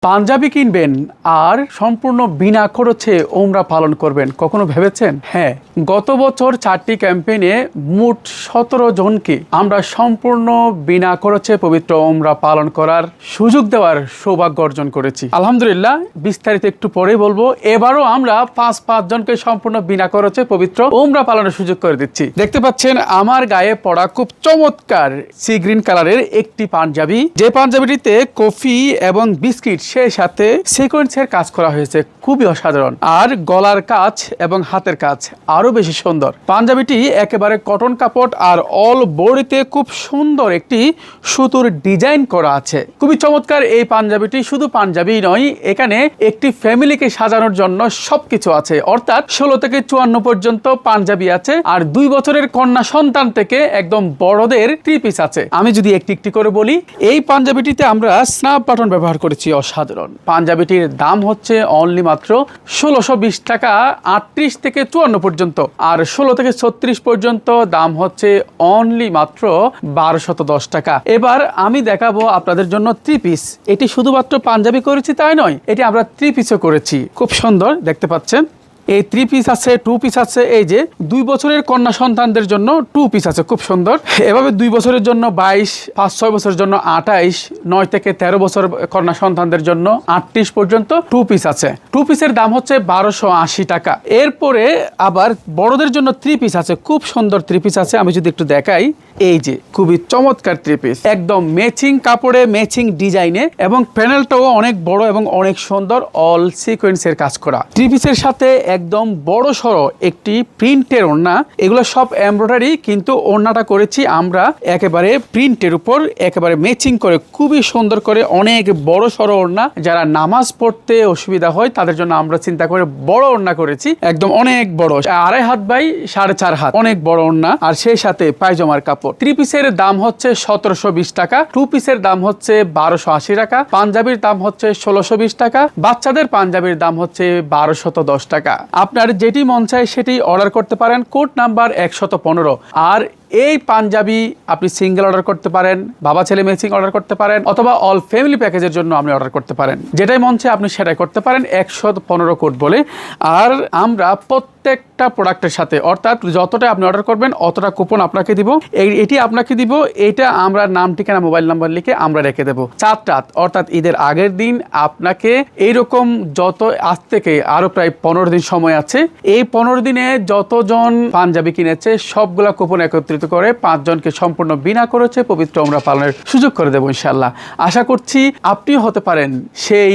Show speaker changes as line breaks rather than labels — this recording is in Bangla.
পাঞ্জাবি কিনবেন আর সম্পূর্ণ বিনা খরচে ওমরা পালন করবেন, কখনো ভেবেছেন? হ্যাঁ, গত বছর 4টি ক্যাম্পেইনে মোট 17 জনকে আমরা সম্পূর্ণ বিনা খরচে পবিত্র ওমরা পালন করার সুযোগ দেওয়ার সৌভাগ্য অর্জন করেছি। আলহামদুলিল্লাহ, বিস্তারিত একটু পরে বলবো। এবারও আমরা 5 জনকে সম্পূর্ণ বিনা খরচে পবিত্র ওমরা পালনের সুযোগ করে দিচ্ছি। দেখতে পাচ্ছেন আমার গায়ে পড়া খুব চমৎকার সি গ্রিন কালারের একটি পাঞ্জাবি, যে পাঞ্জাবিটিতে কফি এবং বিস্কিট সেই সাথে সিকোয়েন্সের কাজ করা হয়েছে, খুবই অসাধারণ। আর গলার কাজ এবং হাতের কাজ আরো বেশি সুন্দর। পাঞ্জাবিটি একেবারে কটন কাপড় আর অল বডিতে খুব সুন্দর একটি সুতোর ডিজাইন করা আছে। খুবই চমৎকার এই পাঞ্জাবিটি। শুধু পাঞ্জাবি নয়, এখানে একটি ফ্যামিলিকে সাজানোর জন্য সবকিছু আছে, অর্থাৎ 16 থেকে 54 পর্যন্ত পাঞ্জাবি আছে। আর 2 বছরের কন্যা সন্তান থেকে একদম বড়দের 3 পিস আছে। আমি যদি একটি একটি করে বলি, এই পাঞ্জাবিটিতে আমরা স্ন্যাপ বাটন ব্যবহার করেছি, অসাধারণ। পাঞ্জাবিটির দাম হচ্ছে অনলি মাত্র 1620 টাকা, 38 থেকে 54 পর্যন্ত। আর 16 থেকে 36 পর্যন্ত দাম হচ্ছে অনলি মাত্র 1210 টাকা। এবার আমি দেখাবো আপনাদের জন্য 3 পিস। এটি শুধুমাত্র পাঞ্জাবি করেছি তাই নয়, এটি আমরা 3 পিসও করেছি। খুব সুন্দর, দেখতে পাচ্ছেন। এই 3 পিস আছে, 2 পিস আছে। এই যে 2 বছরের কন্যা সন্তানদের জন্য 2 পিস আছে, খুব সুন্দর। এভাবে 2 বছরের জন্য 22, 5-6 বছরের জন্য 28, 9 থেকে 13 বছর কন্যা সন্তানদের জন্য 38 পর্যন্ত 2 পিস আছে। 2 পিসের দাম হচ্ছে 1280 টাকা। এরপরে আবার বড়দের জন্য 3 পিস আছে, খুব সুন্দর 3 পিস আছে। আমি যদি একটু দেখাই, এই যে খুবই চমৎকার 3 পিস, একদম ম্যাচিং কাপড়ে ম্যাচিং ডিজাইনে, এবং প্যানেলটাও অনেক বড় এবং অনেক সুন্দর, অল সিকোয়েন্সের কাজ করা। 3 পিসের সাথে একদম বড় সড়ো একটি প্রিন্টের ওড়না। এগুলো সব এমব্রয়ডারি, কিন্তু ওড়নাটা করেছি আমরা একেবারে প্রিন্টের উপর, একেবারে ম্যাচিং করে, খুবই সুন্দর করে। অনেক বড় সড়ো ওড়না, যারা নামাজ পড়তে অসুবিধা হয় তাদের জন্য আমরা চিন্তা করে বড় ওড়না করেছি, একদম অনেক বড়, 2.5 হাত বাই 4.5 হাত, অনেক বড় ওড়না। আর সেই সাথে পায়জামার কাপড়। 3 পিসের দাম হচ্ছে 1720 টাকা, 2 পিসের দাম হচ্ছে 1280 টাকা, পাঞ্জাবির দাম হচ্ছে 1620 টাকা, বাচ্চাদের পাঞ্জাবির দাম হচ্ছে 1210 টাকা। আপনার যেটি মন চায় সেটি অর্ডার করতে পারেন, কোড নাম্বার 115। আর এই পাঞ্জাবি আপনি সিঙ্গেল অর্ডার করতে পারেন, বাবা ছেলে ম্যাচিং অর্ডার করতে পারেন, অথবা অল ফ্যামিলি প্যাকেজের জন্য আপনি অর্ডার করতে পারেন। যেটাই মন চায় আপনি সেটাই করতে পারেন 115 কোড বলে। আর আমরা প্রত্যেকটা প্রোডাক্টের সাথে, অর্থাৎ যতটা আপনি অর্ডার করবেন অতটা কুপন আপনাকে দিব। এটি আপনাকে দিব, এটা আমরা নাম ঠিকানা মোবাইল নাম্বার লিখে আমরা রেখে দেবো। 4 রাত অর্থাৎ ঈদের আগের দিন আপনাকে এইরকম যত, আজ থেকে আরো প্রায় 15 দিন সময় আছে, এই 15 দিনে যতজন পাঞ্জাবি কিনেছে সবগুলা কুপন একত্রিত করে 5 জনকে সম্পূর্ণ বিনা খরচে পবিত্র ওমরা পালনের সুযোগ করে দেবো ইনশাআল্লাহ। আশা করছি আপনিও হতে পারেন সেই